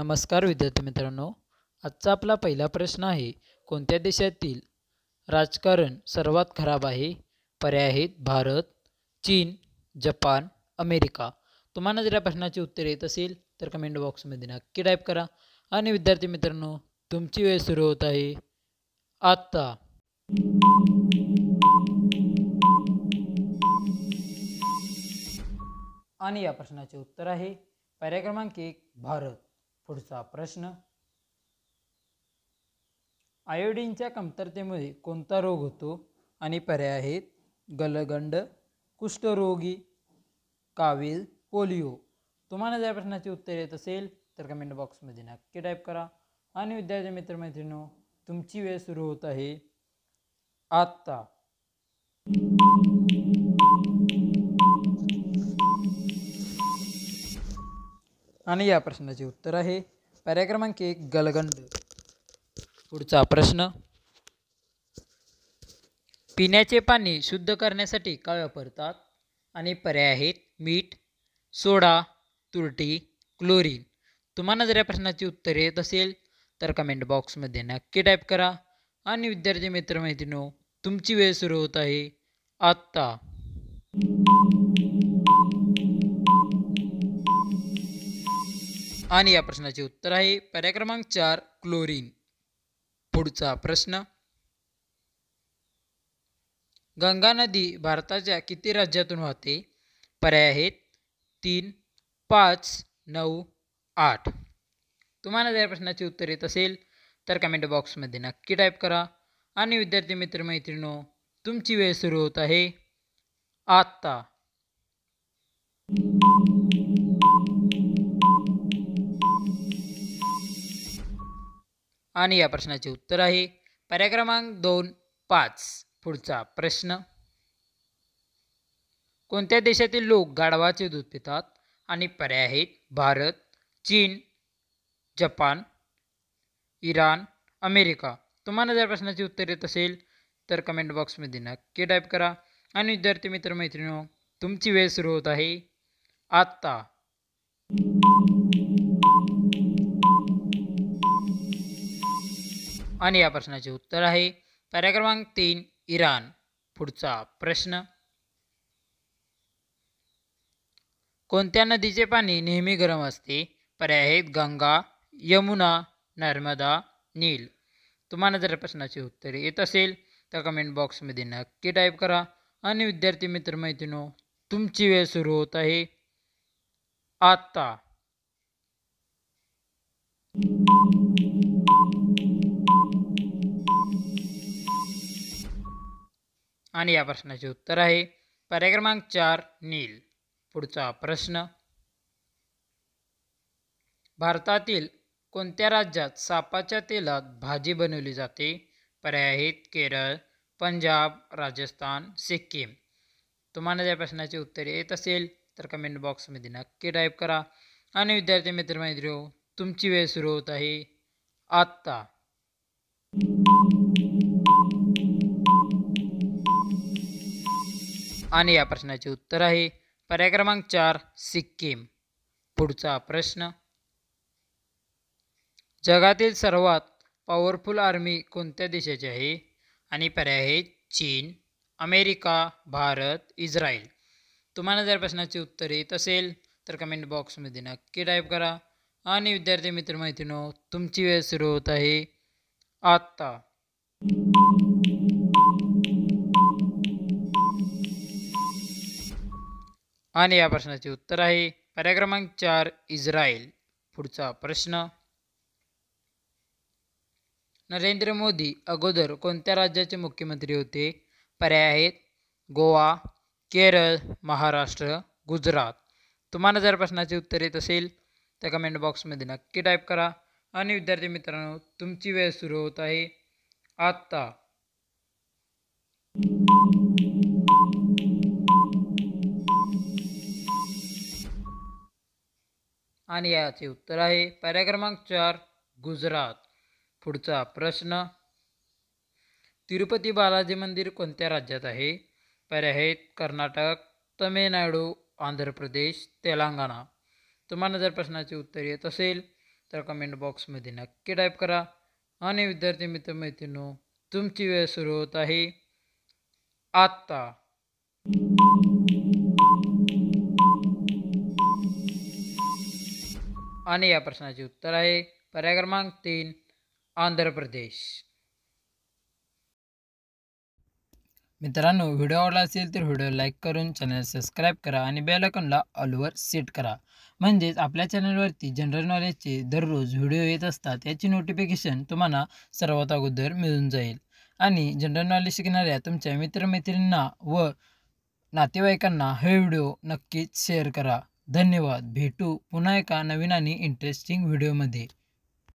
नमस्कार विद्यार्थी मित्रांनो. आजचा आपला पहिला प्रश्न आहे, कोणत्या देशातील राजकारण सर्वात खराब आहे? पर्याय आहेत भारत, चीन, जपान, अमेरिका. तुम्हाला जर या प्रश्नाचे उत्तर येत असेल तर कमेंट बॉक्समध्ये नक्की टाईप करा. आणि विद्यार्थी मित्रांनो, तुमची वेळ सुरू होत आहे आत्ता. आणि या प्रश्नाचे उत्तर आहे पर्याय क्रमांक 1 भारत. पुढचा प्रश्न, आयोडीनच्या कमतरतेमुळे कोणता रोग होतो? आणि पर्याय आहेत गलगंड, कुष्ठरोगी, कावीळ, पोलिओ. तुम्हाला जर प्रश्नाचे उत्तर येत असेल तर कमेंट बॉक्समध्ये नक्की टाईप करा. आणि विद्यार्थी मित्रमैत्रिणींनो, तुमची वेळ सुरू होत आहे आत्ता. आणि या प्रश्नाचे उत्तर आहे पर्याय क्रमांक 1 गलगंड. पुढचा प्रश्न, पिण्याचे पाणी शुद्ध करण्यासाठी काय वापरतात? आणि पर्याय आहेत मीठ, सोडा, तुरटी, क्लोरीन. तुम्हाला जर या प्रश्नाचे उत्तर येत असेल तर कमेंट बॉक्समध्ये नक्की टाईप करा. आणि विद्यार्थी मित्रमैत्रिणींनो, तुमची वेळ सुरू होत आहे आत्ता. आणि या प्रश्नाचे उत्तर आहे पर्याय क्रमांक 4 क्लोरीन. पुढचा प्रश्न, गंगा नदी भारताच्या किती राज्यातून वाहते? पर्याय आहेत 3, 5, 9, 8. तुम्हाला जर प्रश्नाचे उत्तर येत असेल तर कमेंट बॉक्समध्ये नक्की टाईप करा. आणि विद्यार्थी मित्रमैत्रिणींनो, तुमची वेळ सुरू होत आहे आत्ता. आणि या प्रश्नाचे उत्तर आहे पर्याय क्रमांक 2, 5. पुढचा प्रश्न, कोणत्या देशातील लोक गाढवाचे दूध पितात? आणि पर्याय आहेत भारत, चीन, जपान, इराण, अमेरिका. तुम्हाला जर प्रश्नाचे उत्तर येत असेल तर कमेंट बॉक्समध्ये नक्की टाईप करा. आणि विद्यार्थी मित्रमैत्रिणींनो, तुमची वेळ सुरू होत आहे आत्ता. आणि या प्रश्नाचे उत्तर आहे पर्याय क्रमांक 3 इराण. पुढचा प्रश्न, कोणत्या नदीचे पाणी नेहमी गरम असते? पर्याय आहेत गंगा, यमुना, नर्मदा, नील. तुम्हाला जर प्रश्नाचे उत्तर येत असेल तर कमेंट बॉक्समध्ये नक्की टाईप करा. आणि विद्यार्थी मित्रमैत्रिणींनो, तुमची वेळ सुरू होत आहे आत्ता. आणि या प्रश्नाचे उत्तर आहे पर्याय क्रमांक 4 नील. पुढचा प्रश्न, भारतातील कोणत्या राज्यात सापाच्या तेलात भाजी बनवली जाते? पर्याय आहेत केरळ, पंजाब, राजस्थान, सिक्कीम. तुम्हाला या प्रश्नाचे उत्तर येत असेल तर कमेंट बॉक्समध्ये नक्की टाईप करा. आणि विद्यार्थी मित्रमैत्रिणींनो, तुमची वेळ सुरू होत आहे आत्ता. आणि या प्रश्नाचे उत्तर आहे पर्याय क्रमांक 4 सिक्कीम. पुढचा प्रश्न, जगातील सर्वात पॉवरफुल आर्मी कोणत्या देशाची आहे? आणि पर्याय आहेत चीन, अमेरिका, भारत, इस्रायल. तुम्हाला जर प्रश्नाचे उत्तर येत असेल तर कमेंट बॉक्समध्ये नक्की टाईप करा. आणि विद्यार्थी मित्रमैत्रिणींनो, तुमची वेळ सुरू होत आहे आत्ता. आणि या प्रश्नाचे उत्तर आहे पर्याय क्रमांक 4 इस्रायल. पुढचा प्रश्न, नरेंद्र मोदी अगोदर कोणत्या राज्याचे मुख्यमंत्री होते? पर्याय आहेत गोवा, केरळ, महाराष्ट्र, गुजरात. तुम्हाला जर प्रश्नाचे उत्तर येत असेल तर कमेंट बॉक्समध्ये नक्की टाईप करा. आणि विद्यार्थी मित्रांनो, तुमची वेळ सुरू होत आहे आत्ता. आणि याचे उत्तर आहे पर्याय क्रमांक 4 गुजरात. पुढचा प्रश्न, तिरुपती बालाजी मंदिर कोणत्या राज्यात आहे? पर्याय आहेत कर्नाटक, तमिळनाडू, आंध्र प्रदेश, तेलंगणा. तुम्हाला जर प्रश्नाचे उत्तर येत असेल तर कमेंट बॉक्समध्ये नक्की टाईप करा. आणि विद्यार्थी मित्रमैत्रिणींनो, तुमची वेळ सुरू होत आहे आत्ता. आणि या प्रश्नाचे उत्तर आहे पर्याय क्रमांक 3, आंध्र प्रदेश. मित्रांनो, व्हिडिओ आवडला असेल तर व्हिडिओ लाईक करून चॅनल सबस्क्राईब करा आणि बेल आयकॉनला ऑलवर सेट करा. म्हणजेच आपल्या चॅनलवरती जनरल नॉलेजचे दररोज व्हिडिओ येत असतात, याची नोटिफिकेशन तुम्हाला सर्वात अगोदर मिळून जाईल. आणि जनरल नॉलेज शिकणाऱ्या तुमच्या मित्रमैत्रिणींना व नातेवाईकांना हे व्हिडिओ नक्कीच शेअर करा. धन्यवाद. भेटू पुन्हा एका नवीन आणि इंटरेस्टिंग व्हिडिओमध्ये.